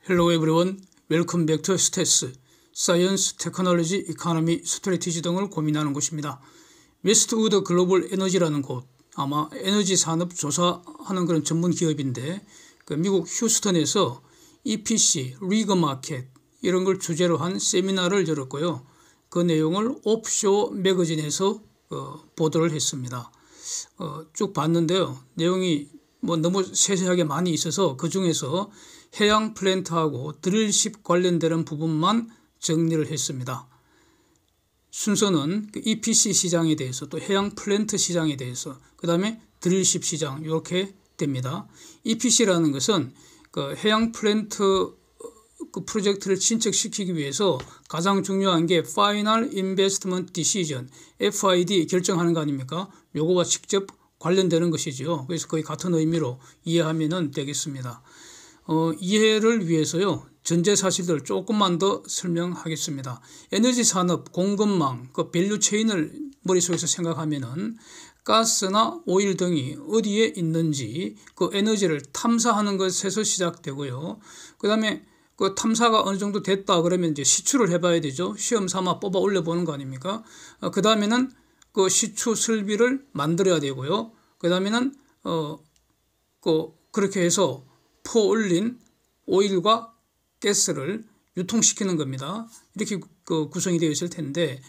Hello everyone, welcome back to STES, Science, Technology, Economy, Strategy 등을 고민하는 곳입니다. 웨스트우드 글로벌 에너지라는 곳, 아마 에너지 산업 조사하는 그런 전문 기업인데 그 미국 휴스턴에서 EPC, 리그 마켓 이런 걸 주제로 한 세미나를 열었고요. 그 내용을 오프쇼 매거진에서 보도를 했습니다. 쭉 봤는데요. 내용이 너무 세세하게 많이 있어서 그 중에서 해양 플랜트하고 드릴십 관련되는 부분만 정리를 했습니다. 순서는 EPC 시장에 대해서 또 해양 플랜트 시장에 대해서 그 다음에 드릴십 시장 이렇게 됩니다. EPC라는 것은 그 해양 플랜트 그 프로젝트를 진척시키기 위해서 가장 중요한 게 Final Investment Decision, FID 결정하는 거 아닙니까? 요거와 직접 관련되는 것이죠. 그래서 거의 같은 의미로 이해하면 되겠습니다. 이해를 위해서요. 전제 사실들 조금만 더 설명하겠습니다. 에너지 산업 공급망 그 밸류 체인을 머릿속에서 생각하면은 가스나 오일 등이 어디에 있는지 그 에너지를 탐사하는 것에서 시작되고요. 그다음에 그 탐사가 어느 정도 됐다 그러면 이제 시추를 해봐야 되죠. 시험 삼아 뽑아 올려보는 거 아닙니까? 그 다음에는 그 시추 설비를 만들어야 되고요. 그 다음에는 그렇게 해서 퍼올린 오일과 가스를 유통시키는 겁니다. 이렇게 구성이 되어 있을 텐데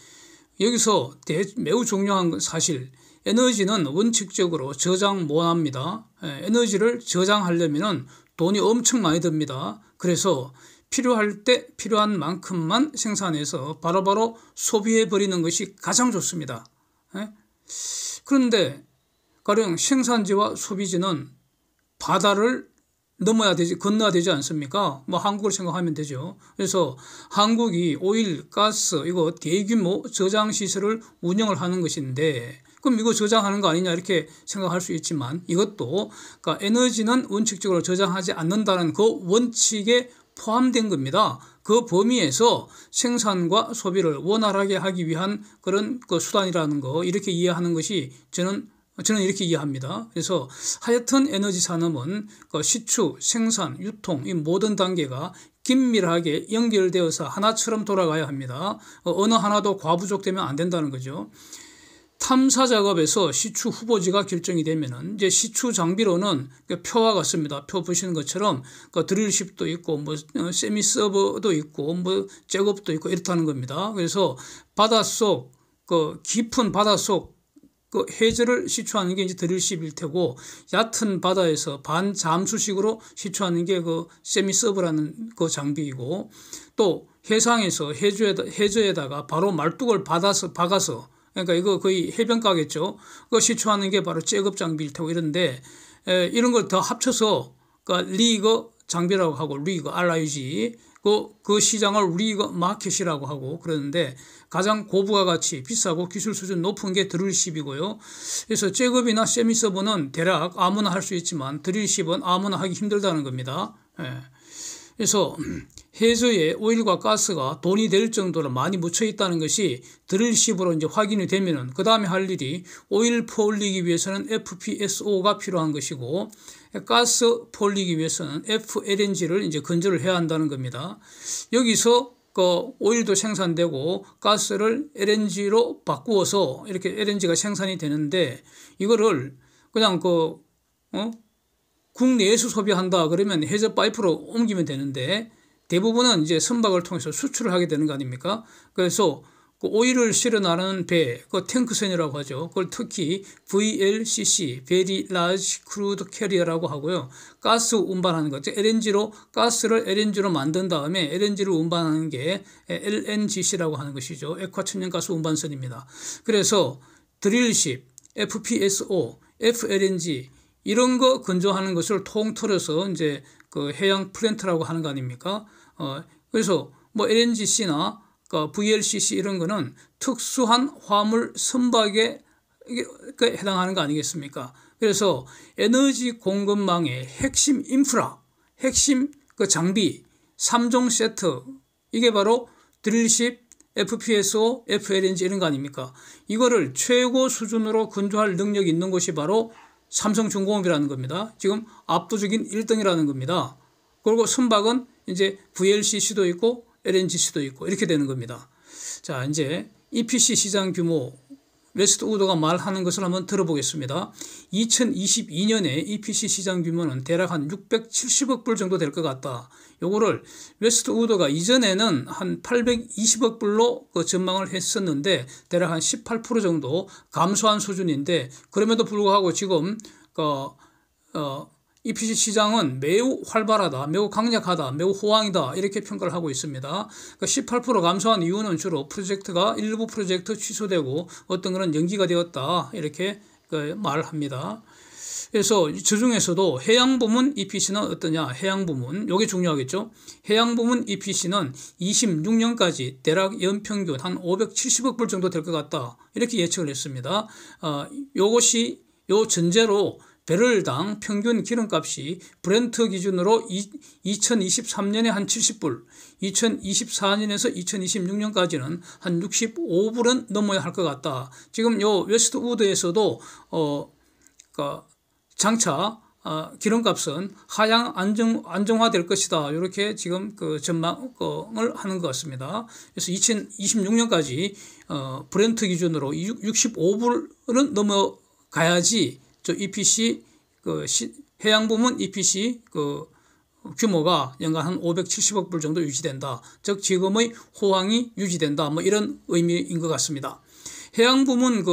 여기서 매우 중요한 건 사실 에너지는 원칙적으로 저장 못 합니다. 에너지를 저장하려면 돈이 엄청 많이 듭니다. 그래서 필요할 때 필요한 만큼만 생산해서 바로바로 소비해 버리는 것이 가장 좋습니다. 그런데 가령 생산지와 소비지는 바다를 건너야 되지 않습니까? 한국을 생각하면 되죠. 그래서 한국이 오일, 가스 이거 대규모 저장 시설을 운영을 하는 것인데 그럼 이거 저장하는 거 아니냐 이렇게 생각할 수 있지만 이것도 그러니까 에너지는 원칙적으로 저장하지 않는다는 그 원칙에 포함된 겁니다. 그 범위에서 생산과 소비를 원활하게 하기 위한 그런 수단이라는 거 이렇게 이해하는 것이 저는 이렇게 이해합니다. 그래서 하여튼 에너지 산업은 시추, 생산, 유통 이 모든 단계가 긴밀하게 연결되어서 하나처럼 돌아가야 합니다. 어느 하나도 과부족되면 안 된다는 거죠. 탐사 작업에서 시추 후보지가 결정이 되면은 이제 시추 장비로는 표와 같습니다. 표 보시는 것처럼 드릴십도 있고 세미 서버도 있고 잭업도 있고 이렇다는 겁니다. 그래서 바닷속 깊은 바닷속 해저를 시추하는 게 이제 드릴십일 테고 얕은 바다에서 반잠수식으로 시추하는 게 세미 서버라는 장비이고 또 해상에서 해저에다가 바로 말뚝을 박아서 그러니까 이거 거의 해변가겠죠. 그거 시추하는 게 바로 잭업 장비일 테고 이런데 이런 걸 더 합쳐서 리그 장비라고 하고 리그 RIG 그 시장을 리그 마켓이라고 하고 그러는데 가장 고부가 가치 비싸고 기술 수준 높은 게 드릴십이고요. 그래서 잭업이나 세미 서버는 대략 아무나 할 수 있지만 드릴십은 아무나 하기 힘들다는 겁니다. 그래서 해저에 오일과 가스가 돈이 될 정도로 많이 묻혀 있다는 것이 드릴십으로 이제 확인이 되면은 그 다음에 할 일이 오일 퍼올리기 위해서는 FPSO가 필요한 것이고 가스 퍼올리기 위해서는 FLNG를 이제 건조를 해야 한다는 겁니다. 여기서 오일도 생산되고 가스를 LNG로 바꾸어서 이렇게 LNG가 생산이 되는데 이거를 그냥 국내에서 소비한다 그러면 해저 파이프로 옮기면 되는데 대부분은 이제 선박을 통해서 수출을 하게 되는 거 아닙니까? 그래서 오일을 실어 나르는 배, 탱크선이라고 하죠. 그걸 특히 VLCC, Very Large Crude Carrier라고 하고요. 가스 운반하는 것, 가스를 LNG로 만든 다음에 LNG를 운반하는 게 LNGC라고 하는 것이죠. 액화천연가스 운반선입니다. 그래서 드릴십, FPSO, FLNG 이런 거 건조하는 것을 통틀어서 이제 해양 플랜트라고 하는 거 아닙니까? 그래서 LNGC나 VLCC 이런 거는 특수한 화물 선박에 해당하는 거 아니겠습니까? 그래서 에너지 공급망의 핵심 인프라, 핵심 장비 3종 세트 이게 바로 드릴십, FPSO, FLNG 이런 거 아닙니까? 이거를 최고 수준으로 건조할 능력이 있는 곳이 바로 삼성중공업이라는 겁니다. 지금 압도적인 1등이라는 겁니다. 그리고 선박은 이제 VLCC도 있고 LNGC도 있고 이렇게 되는 겁니다. 자, 이제 EPC 시장 규모 웨스트우드가 말하는 것을 한번 들어보겠습니다. 2022년에 EPC 시장 규모는 대략 한 670억 불 정도 될 것 같다. 요거를 웨스트우드가 이전에는 한 820억 불로 그 전망을 했었는데 대략 한 18% 정도 감소한 수준인데, 그럼에도 불구하고 지금 EPC 시장은 매우 활발하다, 매우 강력하다, 매우 호황이다 이렇게 평가를 하고 있습니다. 18% 감소한 이유는 주로 일부 프로젝트 취소되고 어떤 것은 연기가 되었다 이렇게 말을 합니다. 그래서 저 중에서도 해양 부문 EPC는 어떠냐? 해양 부문, 이게 중요하겠죠. 해양 부문 EPC는 26년까지 대략 연평균 한 570억 불 정도 될 것 같다 이렇게 예측을 했습니다. 요것이 요 전제로 배럴당 평균 기름값이 브렌트 기준으로 2023년에 한 70불, 2024년에서 2026년까지는 한 65불은 넘어야 할 것 같다. 지금 요 웨스트우드에서도 장차 기름값은 하향 안정화될 것이다. 이렇게 지금 그 전망을 하는 것 같습니다. 그래서 2026년까지 브렌트 기준으로 65불은 넘어가야지 저 EPC 해양 부문 EPC 규모가 연간 한 570억 불 정도 유지된다. 즉 지금의 호황이 유지된다. 뭐 이런 의미인 것 같습니다. 해양 부문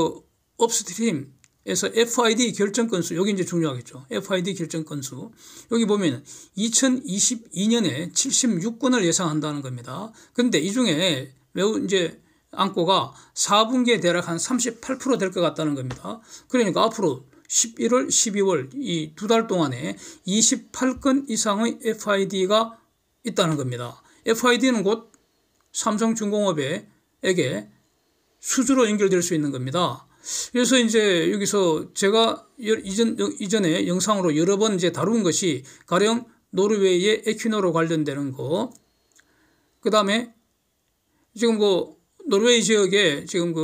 업스트림에서 FID 결정 건수, 여기 이제 중요하겠죠. FID 결정 건수. 여기 보면 2022년에 76건을 예상한다는 겁니다. 그런데 이 중에 매우 이제 안고가 4분기에 대략 한 38% 될 것 같다는 겁니다. 그러니까 앞으로 11월, 12월 이 두 달 동안에 28건 이상의 FID가 있다는 겁니다. FID는 곧 삼성중공업에게 수주로 연결될 수 있는 겁니다. 그래서 이제 여기서 제가 이전에 영상으로 여러 번 이제 다룬 것이 가령 노르웨이의 에퀴노로 관련되는 거, 그 다음에 지금 노르웨이 지역에 지금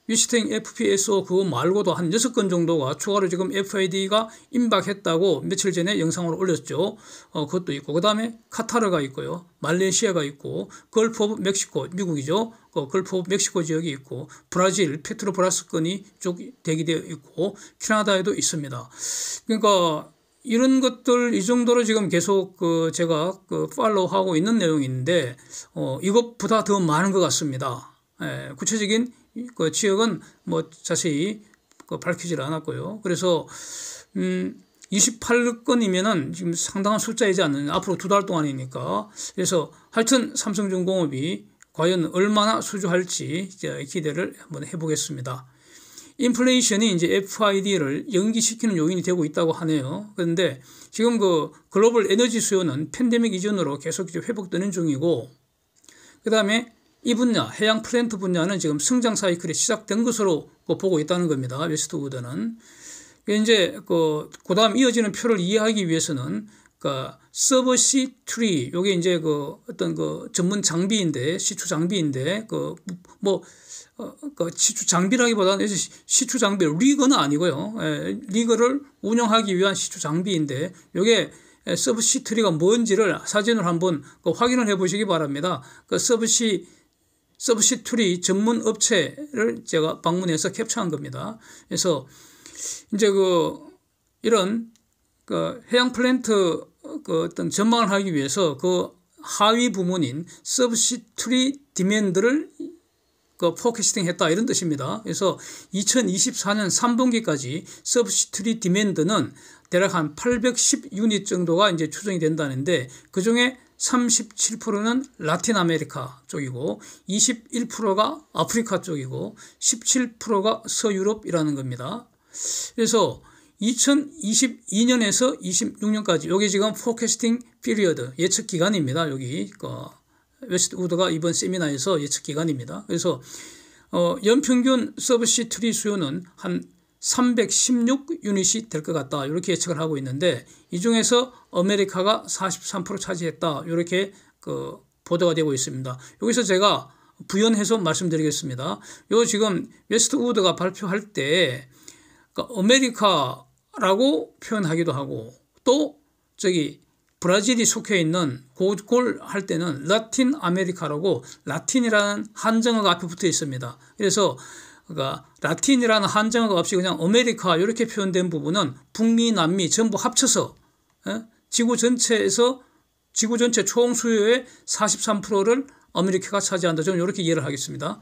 위스팅 FPSO 그거 말고도 한 6건 정도가 추가로 지금 FID가 임박했다고 며칠 전에 영상으로 올렸죠. 그것도 있고, 그 다음에 카타르가 있고요. 말레이시아가 있고, 걸프 오브 멕시코, 미국이죠. 걸프 오브 멕시코 지역이 있고, 브라질, 페트로브라스 건이 쭉 대기되어 있고, 캐나다에도 있습니다. 그러니까 이런 것들 이 정도로 지금 계속 제가 팔로우하고 있는 내용인데, 이것보다 더 많은 것 같습니다. 구체적인 지역은 뭐 자세히 밝히질 않았고요. 그래서 28건이면은 지금 상당한 숫자이지 않느냐. 앞으로 두 달 동안이니까. 그래서 하여튼 삼성중공업이 과연 얼마나 수주할지 기대를 한번 해보겠습니다. 인플레이션이 이제 FID를 연기시키는 요인이 되고 있다고 하네요. 그런데 지금 글로벌 에너지 수요는 팬데믹 이전으로 계속 회복되는 중이고, 그 다음에 이 분야, 해양 플랜트 분야는 지금 성장 사이클이 시작된 것으로 보고 있다는 겁니다. 웨스트우드는. 이제 그 다음 이어지는 표를 이해하기 위해서는 서버시 트리, 요게 이제 어떤 전문 장비인데, 시추 장비인데, 시추 장비라기보다는 시추 장비, 리거는 아니고요. 리거를 운영하기 위한 시추 장비인데, 요게 서브시 트리가 뭔지를 사진으로 한번 확인을 해 보시기 바랍니다. 서브시 트리 전문 업체를 제가 방문해서 캡처한 겁니다. 그래서 이제 이런 해양 플랜트 어떤 전망을 하기 위해서 하위 부문인 서브시 트리 디맨드를 포캐스팅 했다 이런 뜻입니다. 그래서 2024년 3분기까지 서브시 트리 디맨드는 대략 한 810 유닛 정도가 이제 추정이 된다는데, 그 중에 37%는 라틴 아메리카 쪽이고 21%가 아프리카 쪽이고 17%가 서유럽이라는 겁니다. 그래서 2022년에서 26년까지 여기 지금 포캐스팅 피리어드 예측 기간입니다. 여기 웨스트우드가 이번 세미나에서 예측 기간입니다. 그래서 연평균 서브시 트리 수요는 한 316 유닛이 될 것 같다 이렇게 예측을 하고 있는데, 이 중에서 아메리카가 43% 차지했다 이렇게 보도가 되고 있습니다. 여기서 제가 부연해서 말씀드리겠습니다. 요 지금 웨스트우드가 발표할 때 아메리카라고 표현하기도 하고, 또 브라질이 속해 있는 그걸 할 때는 라틴 아메리카라고 라틴이라는 한정어가 앞에 붙어 있습니다. 그래서 그러니까 라틴이라는 한정어가 없이 그냥 아메리카 이렇게 표현된 부분은 북미, 남미 전부 합쳐서 지구 전체 총 수요의 43%를 아메리카가 차지한다. 저는 이렇게 이해를 하겠습니다.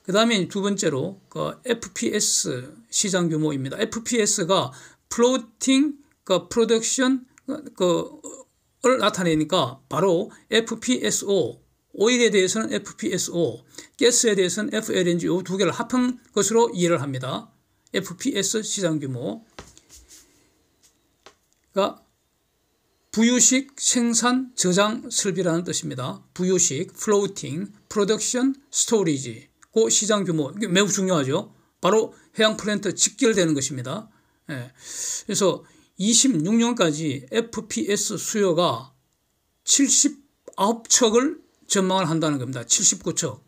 그 다음에 두 번째로 그 FPS 시장 규모입니다. FPS가 Floating Production 을 나타내니까 바로 FPSO, 오일에 대해서는 FPSO, 가스에 대해서는 FLNG 이 두 개를 합한 것으로 이해를 합니다. FPS 시장 규모가 부유식 생산 저장 설비라는 뜻입니다. 부유식, Floating Production Storage 그 시장 규모 매우 중요하죠. 바로 해양 플랜트 직결되는 것입니다. 그래서 26년까지 FPS 수요가 79척을 전망을 한다는 겁니다. 79척.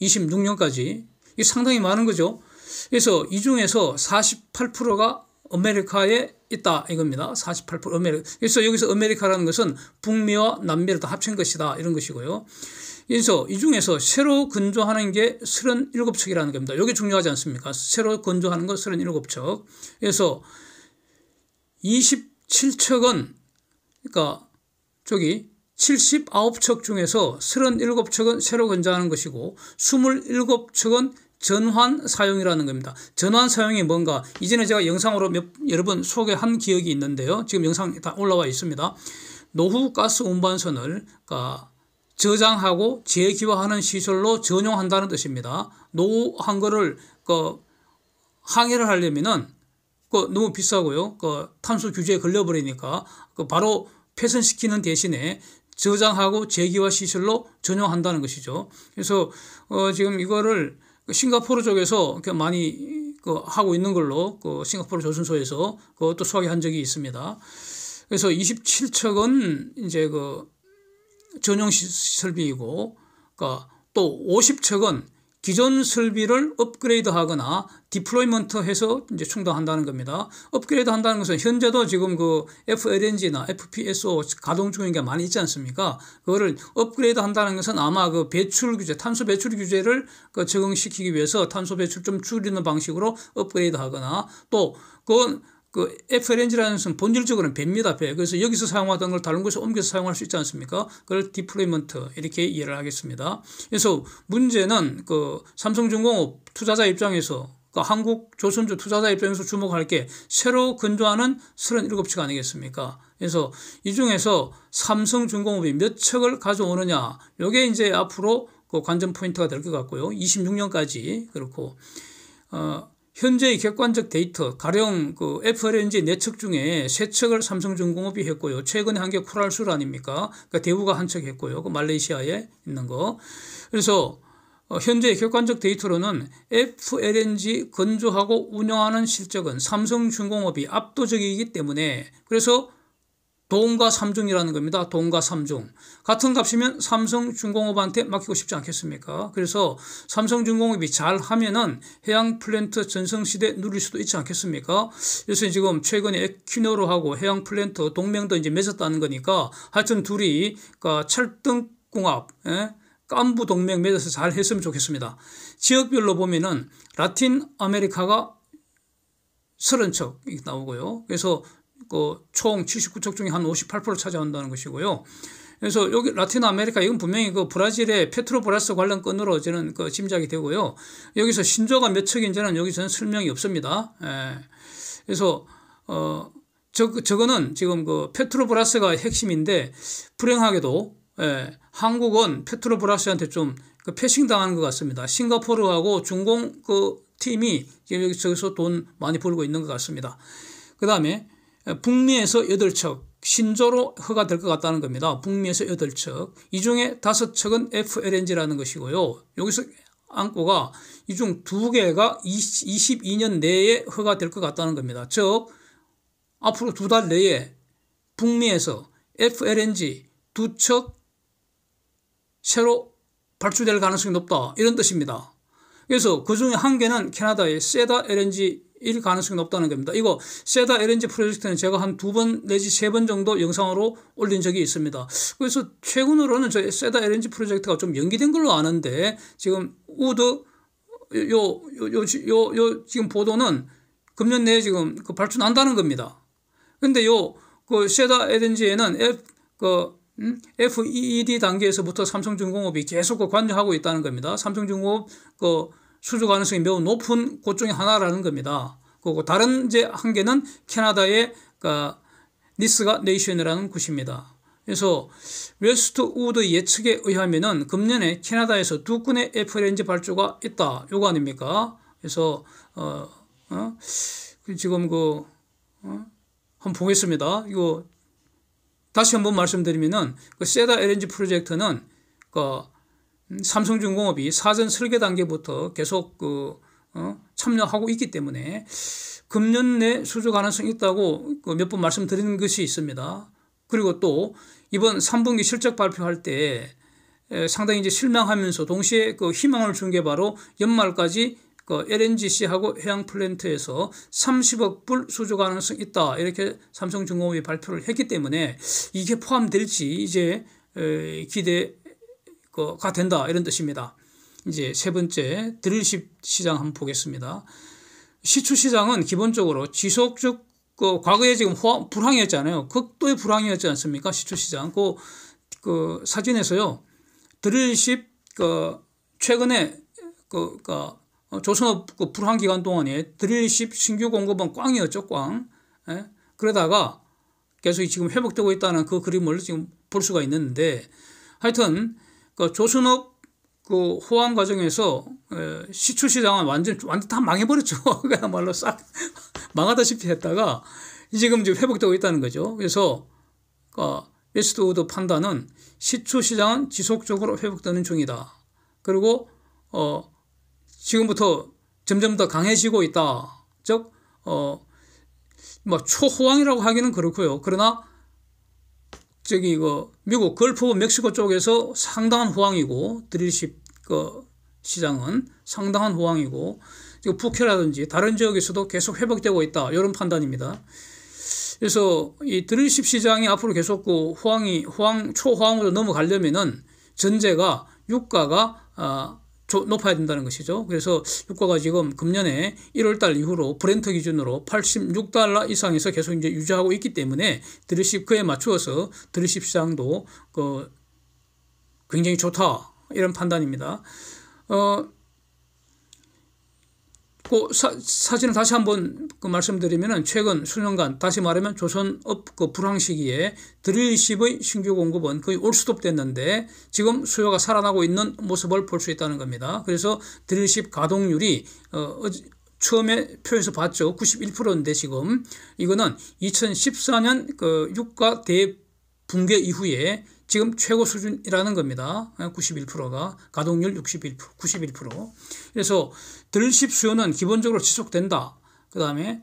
26년까지. 이게 상당히 많은 거죠. 그래서 이 중에서 48%가 아메리카에 있다 이겁니다. 48% 아메리카. 그래서 여기서 아메리카라는 것은 북미와 남미를 다 합친 것이다 이런 것이고요. 그래서 이 중에서 새로 건조하는 게 37척이라는 겁니다. 이게 중요하지 않습니까? 새로 건조하는 거 37척. 그래서 27척은 그러니까 저기 79척 중에서 37척은 새로 건조하는 것이고 27척은 전환 사용이라는 겁니다. 전환 사용이 뭔가 이전에 제가 영상으로 여러 번 소개한 기억이 있는데요. 지금 영상 다 올라와 있습니다. 노후 가스 운반선을 그러니까 저장하고 재기화하는 시설로 전용한다는 뜻입니다. 노후한 거를 항해를 하려면은 너무 비싸고요. 탄소 규제에 걸려버리니까 바로 폐선시키는 대신에 저장하고 재기화 시설로 전용한다는 것이죠. 그래서 지금 이거를 싱가포르 쪽에서 많이 하고 있는 걸로 싱가포르 조선소에서 그것도 소개한 적이 있습니다. 그래서 27척은 이제 전용 설비이고, 또 50척은 기존 설비를 업그레이드하거나 디플로이먼트해서 이제 충당한다는 겁니다. 업그레이드한다는 것은 현재도 지금 FLNG나 FPSO 가동 중인 게 많이 있지 않습니까? 그거를 업그레이드한다는 것은 아마 배출 규제, 탄소 배출 규제를 적응시키기 위해서 탄소 배출 좀 줄이는 방식으로 업그레이드하거나 또 FLNG라는 것은 본질적으로는 배입니다, 배. 그래서 여기서 사용하던 걸 다른 곳에 옮겨서 사용할 수 있지 않습니까? 그걸 디플로이먼트 이렇게 이해를 하겠습니다. 그래서 문제는 삼성중공업 투자자 입장에서 한국 조선주 투자자 입장에서 주목할 게 새로 건조하는 37척 아니겠습니까? 그래서 이 중에서 삼성중공업이 몇 척을 가져오느냐, 이게 이제 앞으로 관전 포인트가 될 것 같고요. 26년까지 그렇고 현재의 객관적 데이터, 가령 FLNG 4척 중에 3척을 삼성중공업이 했고요. 최근에 한 게 코랄술 아닙니까? 대우가 한 척 했고요. 말레이시아에 있는 거. 그래서 현재의 객관적 데이터로는 FLNG 건조하고 운영하는 실적은 삼성중공업이 압도적이기 때문에 그래서 동가 3중이라는 겁니다. 동가 3중. 같은 값이면 삼성중공업한테 맡기고 싶지 않겠습니까? 그래서 삼성중공업이 잘하면은 해양 플랜트 전성시대 누릴 수도 있지 않겠습니까? 그래서 지금 최근에 에퀴노르하고 해양 플랜트 동맹도 이제 맺었다는 거니까 하여튼 둘이 찰떡궁합, 깐부 동맹 맺어서 잘 했으면 좋겠습니다. 지역별로 보면은 라틴 아메리카가 30척 나오고요. 그래서 총 79척 중에 한 58% 차지한다는 것이고요. 그래서 여기 라틴 아메리카 이건 분명히 브라질의 페트로브라스 관련 건으로 저는 짐작이 되고요. 여기서 신조가 몇 척인지는 여기서는 설명이 없습니다. 그래서 저거는 지금 페트로브라스가 핵심인데 불행하게도 한국은 페트로브라스한테 좀 패싱 당하는 것 같습니다. 싱가포르하고 중공 팀이 여기서 돈 많이 벌고 있는 것 같습니다. 그 다음에 북미에서 8척 신조로 허가될 것 같다는 겁니다. 북미에서 8척. 이 중에 5척은 FLNG라는 것이고요. 여기서 안고가 이 중 2개가 22년 내에 허가될 것 같다는 겁니다. 즉 앞으로 2달 내에 북미에서 FLNG 2척 새로 발주될 가능성이 높다 이런 뜻입니다. 그래서 그중에 한 개는 캐나다의 세다 LNG 일 가능성이 높다는 겁니다. 이거 세다 LNG 프로젝트는 제가 한 2번 내지 3번 정도 영상으로 올린 적이 있습니다. 그래서 최근으로는 저 세다 LNG 프로젝트가 좀 연기된 걸로 아는데 지금 우드 지금 보도는 금년 내에 지금 그 발주난다는 겁니다. 근데 그 세다 LNG에는 FEED 단계에서부터 삼성중공업이 계속 관여하고 있다는 겁니다. 삼성중공업 수주 가능성이 매우 높은 곳 중에 하나라는 겁니다. 그리고 다른 이제 한계는 캐나다의 니스가 네이션이라는 곳입니다. 그래서 웨스트 우드 예측에 의하면은 금년에 캐나다에서 2건의 FLNG 발주가 있다. 요거 아닙니까? 그래서 지금 한번 보겠습니다. 이거 다시 한번 말씀드리면은 세다 LNG 프로젝트는 삼성중공업이 사전 설계 단계부터 계속 참여하고 있기 때문에 금년 내 수주 가능성이 있다고 몇 번 말씀드리는 것이 있습니다. 그리고 또 이번 3분기 실적 발표할 때 상당히 이제 실망하면서 동시에 희망을 준 게 바로 연말까지 LNGC하고 해양 플랜트에서 30억 불 수주 가능성 있다. 이렇게 삼성중공업이 발표를 했기 때문에 이게 포함될지 이제 기대가 된다. 이런 뜻입니다. 이제 세 번째 드릴십 시장 한번 보겠습니다. 시추 시장은 기본적으로 지속적 과거에 지금 불황이었잖아요. 극도의 불황이었지 않습니까? 시추 시장. 그 사진에서요. 드릴십 최근에 조선업 불황 기간 동안에 드릴십 신규 공급은 꽝이었죠, 꽝. 예? 그러다가 계속 지금 회복되고 있다는 그 그림을 지금 볼 수가 있는데, 하여튼 조선업 호황 과정에서 시추 시장은 완전 다 망해버렸죠. 그야말로 싹 망하다시피 했다가 지금 회복되고 있다는 거죠. 그래서 웨스트우드 판단은 시추 시장은 지속적으로 회복되는 중이다. 그리고 지금부터 점점 더 강해지고 있다. 즉, 초호황이라고 하기는 그렇고요. 그러나, 미국 걸프 오브 멕시코 쪽에서 상당한 호황이고, 드릴십 시장은 상당한 호황이고, 북해라든지 다른 지역에서도 계속 회복되고 있다. 이런 판단입니다. 그래서 이 드릴십 시장이 앞으로 계속 초호황으로 넘어가려면은 전제가 유가가 높아야 된다는 것이죠. 그래서 유가가 지금 금년에 1월달 이후로 브렌트 기준으로 $86 이상에서 계속 이제 유지하고 있기 때문에 드릴십 그에 맞추어서 드릴십 시장도 굉장히 좋다 이런 판단입니다. 사진을 다시 한번 말씀드리면은 최근 수년간 다시 말하면 조선업 불황 시기에 드릴십의 신규 공급은 거의 올스톱 됐는데 지금 수요가 살아나고 있는 모습을 볼 수 있다는 겁니다. 그래서 드릴십 가동률이 처음에 표에서 봤죠. 91%인데 지금 이거는 2014년 유가 대붕괴 이후에 지금 최고 수준이라는 겁니다. 91%가 가동률 91%. 그래서 드릴십 수요는 기본적으로 지속된다. 그다음에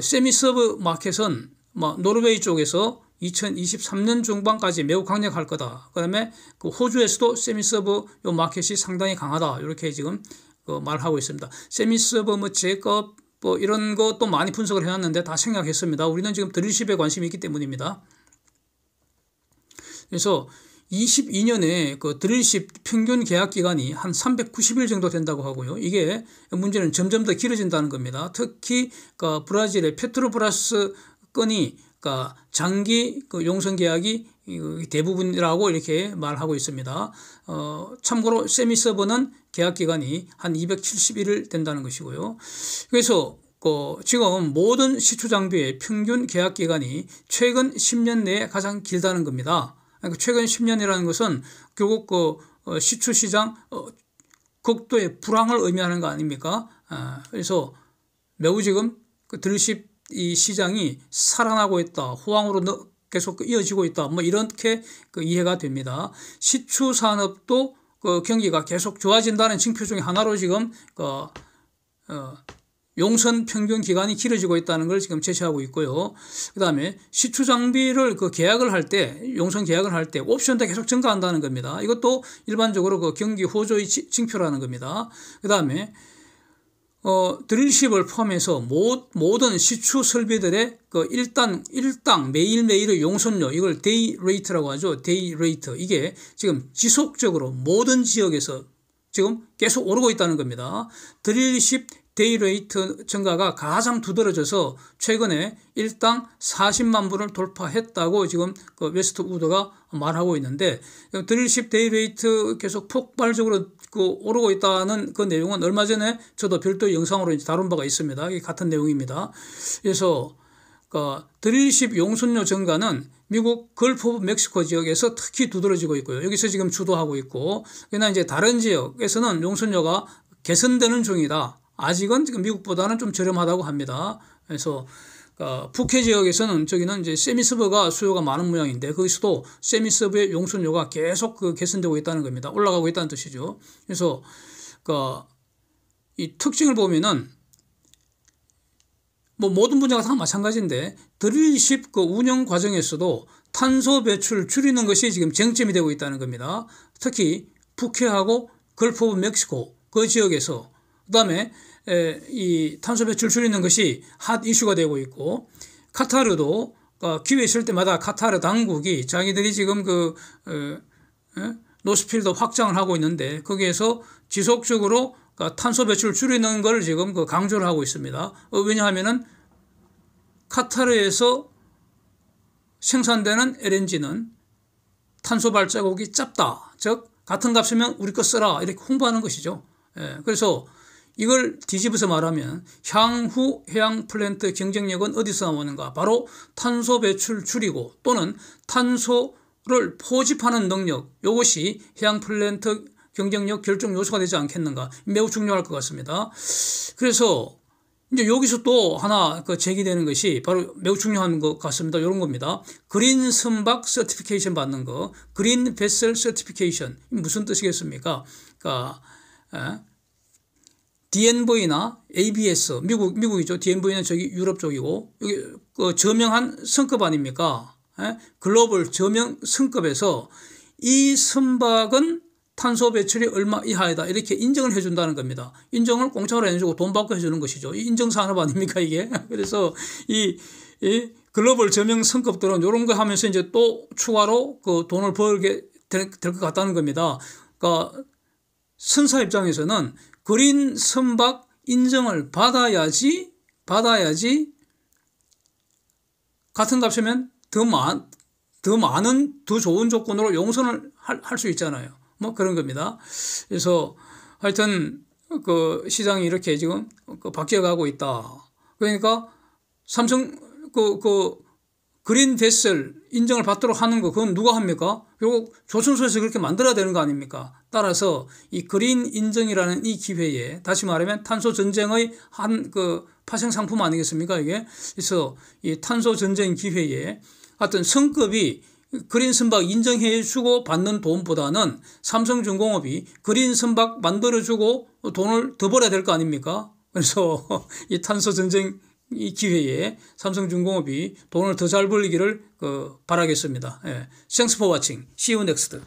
세미서브 마켓은 노르웨이 쪽에서 2023년 중반까지 매우 강력할 거다. 그다음에 호주에서도 세미서브 요 마켓이 상당히 강하다. 이렇게 지금 말하고 있습니다. 세미서브 제값 이런 것도 많이 분석을 해놨는데 다 생략했습니다. 우리는 지금 드릴십에 관심이 있기 때문입니다. 그래서 22년에 드릴십 평균 계약 기간이 한 390일 정도 된다고 하고요. 이게 문제는 점점 더 길어진다는 겁니다. 특히 브라질의 페트로브라스 건이 장기 용선 계약이 대부분이라고 이렇게 말하고 있습니다. 참고로 세미서버는 계약 기간이 한 271일 된다는 것이고요. 그래서 지금 모든 시추 장비의 평균 계약 기간이 최근 10년 내에 가장 길다는 겁니다. 최근 10년이라는 것은 결국 시추 시장 극도의 불황을 의미하는 거 아닙니까? 그래서 매우 지금 드릴십 이 시장이 살아나고 있다. 호황으로 계속 이어지고 있다. 이렇게 이해가 됩니다. 시추 산업도 경기가 계속 좋아진다는 징표 중에 하나로 지금 용선 평균 기간이 길어지고 있다는 걸 지금 제시하고 있고요. 그 다음에 시추 장비를 계약을 할 때, 용선 계약을 할 때 옵션도 계속 증가한다는 겁니다. 이것도 일반적으로 경기 호조의 징표라는 겁니다. 그 다음에 드릴십을 포함해서 모든 시추 설비들의 그 일당 매일매일의 용선료, 이걸 데이 레이트라고 하죠. 데이 레이트. 이게 지금 지속적으로 모든 지역에서 지금 계속 오르고 있다는 겁니다. 드릴십 데이 레이트 증가가 가장 두드러져서 최근에 일당 40만 불을 돌파했다고 지금 그 웨스트우드가 말하고 있는데, 드릴십 데이 레이트 계속 폭발적으로 오르고 있다는 그 내용은 얼마 전에 저도 별도 영상으로 이제 다룬 바가 있습니다. 이게 같은 내용입니다. 그래서 드릴십 용선료 증가는 미국 걸프 오브 멕시코 지역에서 특히 두드러지고 있고요. 여기서 지금 주도하고 있고, 그러나 이제 다른 지역에서는 용선료가 개선되는 중이다. 아직은 지금 미국보다는 좀 저렴하다고 합니다. 그래서 북해 지역에서는 저기는 이제 세미서브가 수요가 많은 모양인데, 거기서도 세미서브의 용선료가 계속 개선되고 있다는 겁니다. 올라가고 있다는 뜻이죠. 그래서 이 특징을 보면은 뭐 모든 분야가 다 마찬가지인데, 드릴십 운영 과정에서도 탄소 배출 줄이는 것이 지금 쟁점이 되고 있다는 겁니다. 특히 북해하고 걸프 오브 멕시코 그 지역에서, 그다음에 이 탄소 배출 줄이는 것이 핫 이슈가 되고 있고, 카타르도 기회 있을 때마다 카타르 당국이 자기들이 지금 노스필드 확장을 하고 있는데, 거기에서 지속적으로 탄소 배출 줄이는 걸 지금 강조를 하고 있습니다. 왜냐하면은 카타르에서 생산되는 LNG는 탄소 발자국이 짧다. 즉 같은 값이면 우리 거 써라, 이렇게 홍보하는 것이죠. 그래서 이걸 뒤집어서 말하면 향후 해양 플랜트 경쟁력은 어디서 나오는가? 바로 탄소 배출 줄이고 또는 탄소를 포집하는 능력, 이것이 해양 플랜트 경쟁력 결정 요소가 되지 않겠는가? 매우 중요할 것 같습니다. 그래서 이제 여기서 또 하나 제기되는 것이 바로 매우 중요한 것 같습니다. 이런 겁니다. 그린 선박 서티피케이션 받는 거, 그린 베슬 서티피케이션, 무슨 뜻이겠습니까? 그러니까 DNV나 ABS, 미국이죠. DNV는 저기 유럽 쪽이고, 여기 저명한 성급 아닙니까? 글로벌 저명 성급에서 이 선박은 탄소 배출이 얼마 이하이다, 이렇게 인정을 해준다는 겁니다. 인정을 공짜로 해주고 돈 받고 해주는 것이죠. 이인정 산업 아닙니까, 이게? 그래서 이 글로벌 저명 성급들은 이런 거 하면서 이제 또 추가로 돈을 벌게 될 것 같다는 겁니다. 그러니까 선사 입장에서는 그린 선박 인정을 받아야지 같은 값이면 더 많은 더 좋은 조건으로 용선을 할 수 있잖아요. 뭐 그런 겁니다. 그래서 하여튼 시장이 이렇게 지금 바뀌어가고 있다. 그러니까 삼성 그린 베슬 인정을 받도록 하는 거, 그건 누가 합니까? 결국 조선소에서 그렇게 만들어야 되는 거 아닙니까? 따라서 이 그린 인정이라는 이 기회에, 다시 말하면 탄소 전쟁의 한 파생 상품 아니겠습니까, 이게? 그래서 이 탄소 전쟁 기회에 하여튼 성급이 그린 선박 인정해주고 받는 돈보다는 삼성중공업이 그린 선박 만들어주고 돈을 더 벌어야 될 거 아닙니까? 그래서 이 탄소 전쟁 이 기회에 삼성중공업이 돈을 더 잘 벌리기를 바라겠습니다. Thanks for watching. See you next.